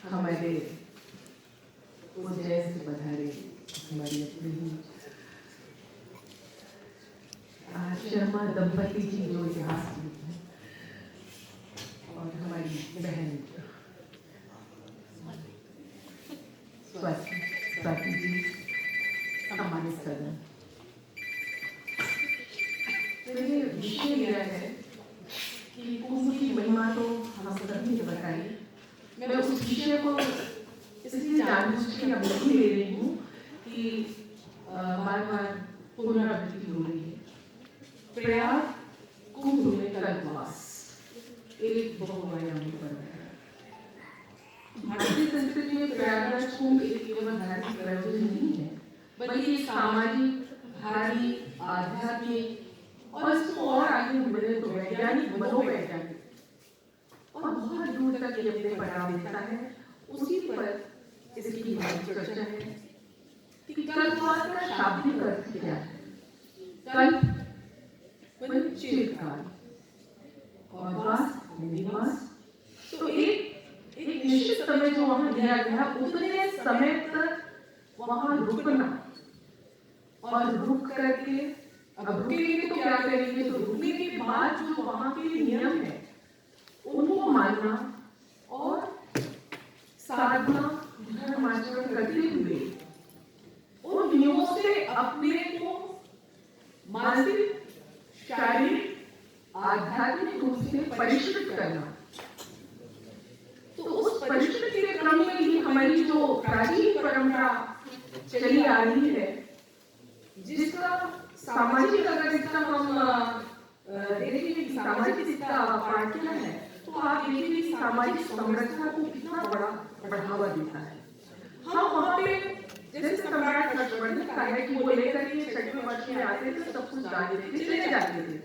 हमारे उज्जैन से पधारे हमारी अपनी ही शर्मा दंपति जी जो इतिहास लिखे और हमारी बहन स्वाति जी हमारे सदन। मैंने विषय लिया है कि कुंभ की महिमा तो हम सभी ने बताई। मैं उस विषय को इसलिए जानबूझ के अवधि ले रही हूँ कि बार बार पुनरावृत्ति हो रही है। प्रयाग कुंभ में कल्पवास एक बहुआयामी पर्व है। भारतीय संस्कृति में प्रयागराज कुंभ एक केवल धार्मिक आयोजन नहीं है, बल्कि सामाजिक, धार्मिक, आध्यात्मिक और इसको और आगे बढ़े तो वैज्ञानिक, मनोवैज्ञानिक और बहुत दूर तक ये अपने परिणाम देता है। उसी पर इसकी चर्चा है कि कल्पवास का शाब्दिक अर्थ क्या है। कल्प मतलब चिरकाल और वास निवास, तो एक निश्चित समय जो वहां दिया गया उतने समय तक वहां रुकना और रुक करके अब रुकेंगे तो क्या करेंगे, तो रुकने के बाद जो वहां के नियम है उनको मानना और साधना धर्माचरण करते हुए उन नियमों से अपने को मानसिक, शारीरिक, आध्यात्मिक रूप से परिष्कृत करना। तो उस परिष्कृत के क्रम में ही हमारी जो प्राचीन परंपरा चली आ रही है, जिसका सामाजिक अगर इसका हम देखेंगे कि सामाजिक इसका पाठ क्या है, तो आप देखिए कि सामाजिक संरचना को कितना बड़ा बढ़ावा देता है। हम वहाँ पे जैसे सम्राट हर्षवर्धन का है कि वो लेकर के 6वें वर्ष में आते थे, सब कुछ डाल देते थे, चले जाते थे।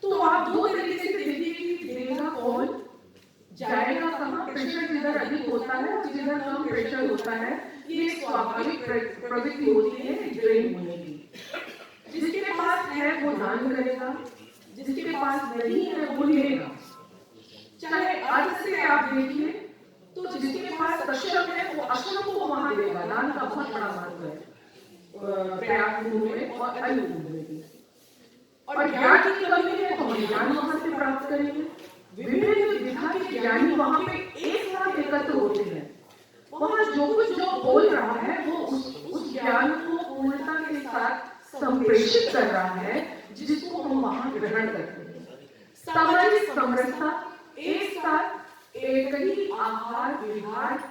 तो आप दो तरीके से देखिए कि देगा कौन, जाएगा कहाँ। प्रेशर जिधर अधिक होता है और जिधर कम प्रेशर होता है, ये स्वाभाविक प्रवृत्ति होती है ड्रेन होने की। जिसके पास है वो दान करेगा, जिसके पास नहीं है वो लेगा। चाहे आज से आप देखिए तो जिसके पास सक्षम है वो अक्षम को वहां देगा। दान का बहुत बड़ा महत्व है प्रयाग कुंभ में और अन्य कुंभ में भी। और ज्ञान की कमी है तो हम ज्ञान वहां से प्राप्त करेंगे। विभिन्न विधा के ज्ञानी वहां पे एक साथ एकत्र होते हैं। वहां जो कुछ जो बोल रहा है वो उस ज्ञान को पूर्णता के साथ संप्रेषित कर रहा है, जिसको हम वहां ग्रहण करते हैं। सामाजिक समरसता, एक साथ एक ही आहार विहार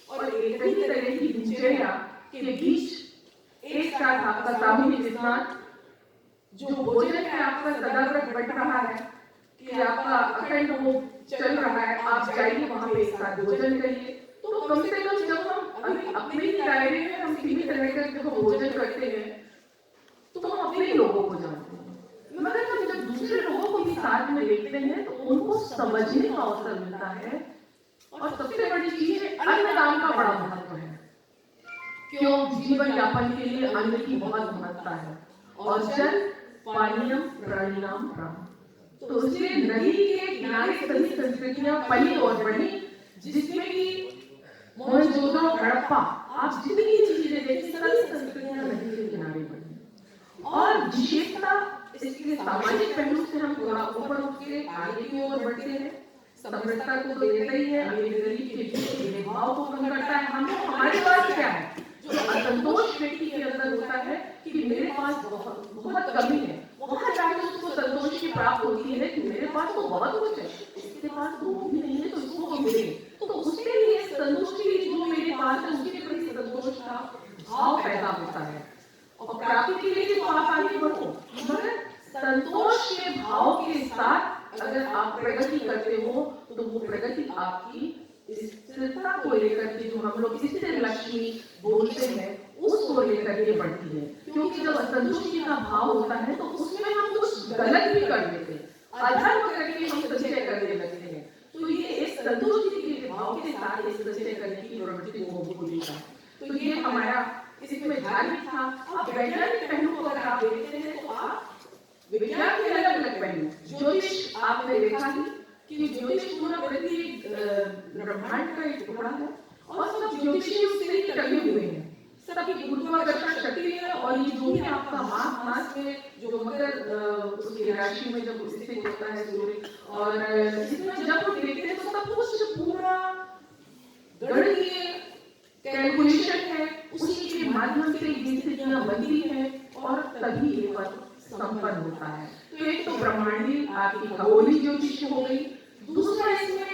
और एक ही तरह की दिनचर्या के बीच एक साथ आपका सामूहिक स्नान, जो भोजन है आपका सदाव्रत बढ़ रहा है कि आपका अखंड वो चल रहा है, आप जाइए वहां पे एक साथ भोजन करिए। तो कम से कम जब हम अभी अपने ही दायरे में हम सीमित रहकर जब भोजन करते हैं तो हम अपने ही लोगों को जानते हैं, मगर हम जब दूसरे लोगों को भी साथ में देखते हैं तो उनको समझने का अवसर मिलता है। और सबसे बड़ी चीज है अन्नदान का बड़ा महत्व है। क्यों? जीवन यापन के लिए अन्न की बहुत महत्ता है और जल पानीयम प्राणिनाम प्राण। तो इसलिए नदी के किनारे सभी संस्कृतियां पली और बढ़ी, जिसमें कि मोहनजोदड़ो, हड़प्पा, आप जितनी चीजें देखिए सभी संस्कृतियां नदी के किनारे बढ़ी। और विशेषता इसके सामाजिक पहलू से हम थोड़ा ऊपर उठ के आगे की ओर बढ़ते हैं। समरसता को तो देता ही है, अमीर गरीब के बीच के भेदभाव को कम करता है। हम हमारे पास क्या है, जो असंतोष व्यक्ति के अंदर होता है कि मेरे पास बहुत कमी है, वहां जाके उसको संतोष की प्राप्त होती है कि मेरे पास तो बहुत कुछ है, इसके पास तो वो भी नहीं है, तो इसको हम मिले। तो उसके लिए संतुष्टि जो मेरे पास है उसके प्रति संतोष का भाव पैदा होता है और प्राप्ति के लिए तो आप आगे बढ़ो, मगर संतोष के भाव के साथ अगर आप प्रगति करते हो तो वो प्रगति आपकी स्थिरता को लेकर के, जो हम लोग स्थिर लक्ष्मी बोलते हैं, उसको लेकर के बढ़ती है। क्योंकि जब असंतुष्टि का भाव होता है तो उसमें हम कुछ गलत भी कर देते हैं, अधर्म करके हम संचय करने लगते हैं। तो ये एक संतुष्टि के भाव के साथ इस संचय करने की प्रवृत्ति को भूलेगा। तो ये हमारा इसमें धार्मिक था। अब वैज्ञानिक पहलू को अगर आप देखते हैं तो आप विज्ञान के अलग अलग पहलू, ज्योतिष आपने देखा ही कि ज्योतिष पूरा पृथ्वी ब्रह्मांड का एक टुकड़ा है और सब ज्योतिषी उससे ही टके हुए हैं। सबकी गुरुत्वाकर्षण शक्ति है और ये जो भी आपका मास में जो मकर उसकी राशि में जब स्थित होता है सूर्य, और इसमें जब हम देखते हैं तो सब कुछ पूरा गणितीय कैलकुलेशन है, उसी के माध्यम से ये स्थितियां बनती हैं और तभी ये पद संपन्न होता है। तो एक तो ब्रह्मांडीय आपकी खगोलीय ज्योतिष हो गई, दूसरा इसमें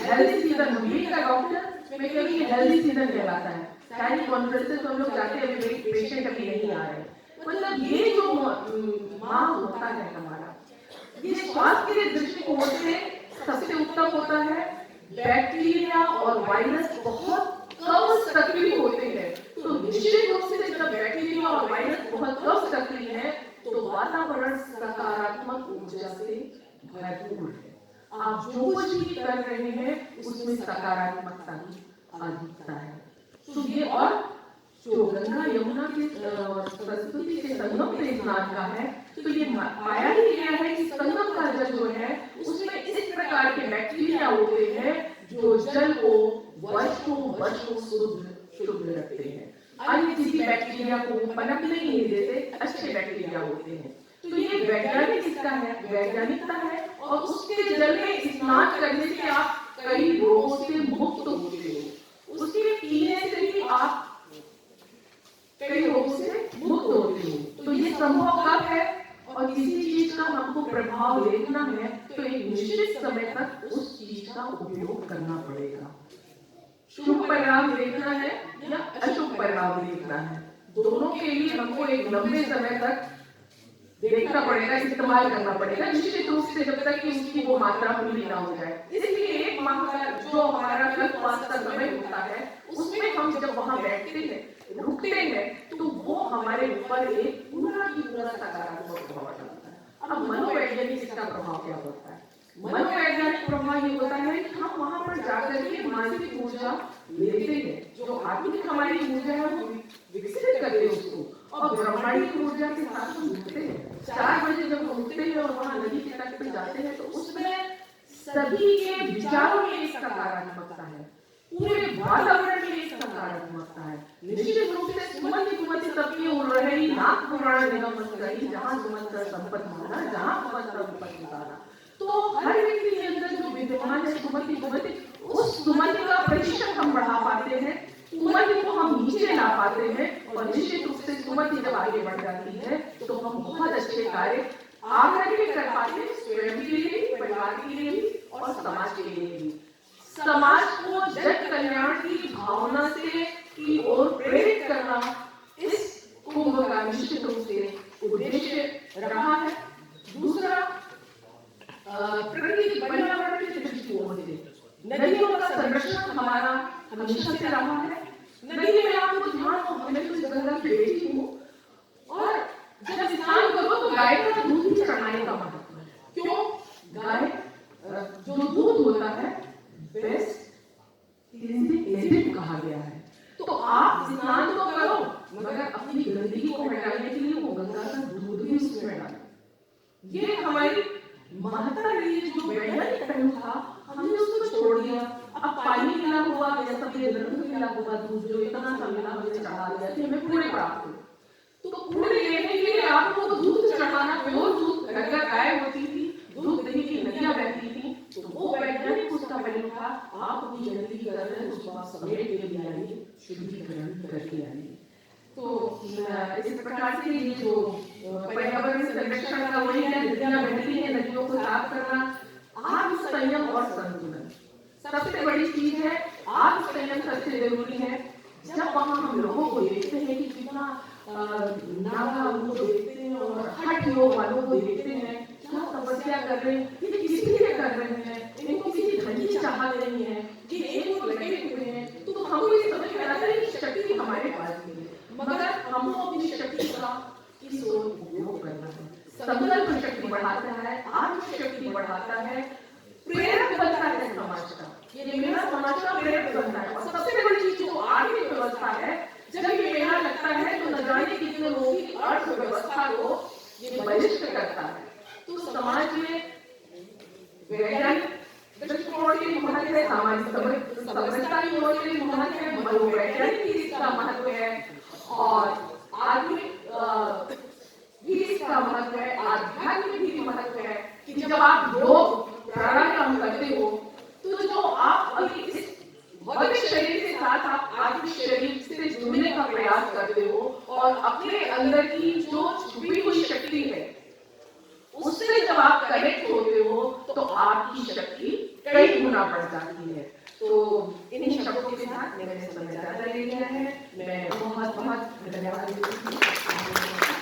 हेल्दी सीजन, मेरी का डॉक्टर मैं कह रही हूँ हेल्दी सीजन कहलाता है। सारी कॉन्फ्रेंसेस हम लोग जाते हैं, मेरे पेशेंट अभी नहीं आ रहे, मतलब ये जो माह होता है हमारा, ये स्वास्थ्य के दृष्टिकोण से सबसे उत्तम होता है। बैक्टीरिया और वायरस बहुत कम सक्रिय होते हैं, तो निश्चित रूप से जब बैक्टीरिया और वायरस बहुत कम सक्रिय है तो वातावरण सकारात्मक ऊर्जा से भरपूर है। आप जो कुछ भी कर रहे हैं उसमें सकारात्मकता की अधिकता है। तो ये, और जो गंगा यमुना के सरस्वती के संगम पे स्नान का है, तो ये पाया ही गया है कि संगम का जल जो है उसमें इस प्रकार के बैक्टीरिया होते हैं जो जल को वर्षों शुद्ध रखते हैं। अन्य किसी बैक्टीरिया को पनपने ही नहीं देते, अच्छे बैक्टीरिया होते हैं। तो ये वैज्ञानिक इसका है, वैज्ञानिकता है, और उसके जल में स्नान करने से आप कई रोगों से मुक्त होते हो, उसके पीने से भी आप कई रोगों से मुक्त होते हो। तो ये संभव कब है, और किसी चीज का हमको प्रभाव देखना है तो एक निश्चित समय तक उस चीज का उपयोग करना पड़ेगा। शुभ परिणाम देखना है या अशुभ परिणाम देखना है, दोनों के लिए हमको एक लंबे समय तक देखना पड़ेगा, इस्तेमाल करना पड़ेगा, निश्चित रूप से जब तक कि उसकी वो मात्रा पूरी ना हो जाए। इसलिए एक माह का जो हमारा कल्पवास का समय होता है उसमें हम जब वहां बैठते हैं, रुकते हैं, तो वो हमारे ऊपर एक पूरा की पूरा सकारात्मक प्रभाव डालता है। अब मनोवैज्ञानिक इसका प्रभाव क्या होता है? मनोवैज्ञानिक प्रभाव ये होता है कि हम वहां पर जाकर के मानसिक ऊर्जा लेते हैं, जो आत्मिक हमारी ऊर्जा है वो विकसित करते हैं उसको, और ब्रह्मांडिक ऊर्जा के साथ हम जुड़ते हैं। 4 बजे जब हम उठते हैं और वहां नदी के तट पे जाते हैं तो उसमें सभी के विचारों में एक सकारात्मकता है, पूरे वातावरण में एक सकारात्मकता है। निश्चित रूप से सुमति कुमति सबकी उड़ रही, नाथ पुराण निगम रही, जहां सुमंत्र संपत माना, जहां सुमंत्र विपत्ति माना। तो हर व्यक्ति के अंदर जो विद्यमान है सुमति कुमति, उस सुमति का प्रतिशत हम बढ़ा पाते हैं, कुमति को हम नीचे ला पाते हैं, और निश्चित रूप से सुमति जब आगे बढ़ जाती है तो हम बहुत अच्छे कार्य आगे भी कर पाते हैं, स्वयं के लिए भी, परिवार के लिए भी और समाज के लिए भी। समाज को जन कल्याण की भावना से की ओर प्रेरित करना इस कुंभ का निश्चित रूप से उद्देश्य रहा है। दूसरा, प्रकृति पर्यावरण के दृष्टिकोण से नदियों का संरक्षण हमारा हमेशा से रहा है। नदी में आपको ध्यान हो, मैं तो इस गंगा की बेटी हूँ, और जब स्नान करो तो गाय का दूध ही चढ़ाने का महत्व है। क्यों? गाय जो दूध होता है बेस्ट एजेंट कहा गया है। तो आप स्नान तो करो, मगर अपनी गंदगी को हटाने के लिए वो गंगा का दूध भी उसमें डालो। ये हमारी महत्ता रही है। जो वैज्ञानिक पहलू था हमने उसको छोड़ दिया। अब पानी मिला हुआ या सफेद रंग मिला हुआ दूध जो इतना सा मिला हमने चढ़ा दिया कि हमें पूरे प्राप्त हो। तो पूरे लेने के लिए आपको तो दूध चढ़ाना, प्योर दूध, गंगा गाय होती थी, दूध दही की नदियां बहती थी, तो वो वैज्ञानिक उसका पहलू था। आप अपनी गंदगी कर रहे हैं, उसको आप समेट के लिए आइए, शुद्धिकरण करके आइए। तो इस प्रकार से ये जो पर्यावरण संरक्षण का वही है, नदियां बहती हैं, नदियों को साफ करना, आत्म संयम और संतुलन सबसे बड़ी चीज है। आत्म संयम सबसे जरूरी है। जब वहां हम लोगों को देखते हैं कि कितना नागा उनको देखते हैं और हठ योग वालों को देखते हैं, क्या तपस्या कर रहे हैं, ये किसी लिए कर रहे हैं, इनको किसी धन की चाहत नहीं है, ये एक और लगे हुए हैं। तो हमको ये समझ में आता है कि शक्ति हमारे पास नहीं है, मगर हमको अपनी शक्ति का किस ओर उपयोग करना है। संकल्प शक्ति बढ़ाता है, आत्मशक्ति बढ़ाता है, प्रेरक बनता है समाज का। ये मेरा समाज का प्रेरक बनता है। और सबसे बड़ी चीज जो आर्थिक व्यवस्था है, जब ये मेला लगता है तो न जाने कितने लोगों की अर्थव्यवस्था को ये बलिष्ठ करता है। तो समाज में वैज्ञानिक की ओर से महत्व है, मनोवैज्ञानिक भी इसका महत्व है और आधुनिक भी इसका महत्व है, आध्यात्मिक भी महत्व है कि जब आप योग प्राणायाम करते हो तो जो आप अभी इस भौतिक शरीर के साथ आप आत्मिक शरीर से जुड़ने का प्रयास करते हो और अपने अंदर की जो छुपी हुई शक्ति है उससे जब आप कनेक्ट होते हो तो आपकी शक्ति कई गुना बढ़ जाती है। तो इन शब्दों के साथ मैंने समय ज्यादा ले लिया है। मैं बहुत बहुत धन्यवाद देती हूँ।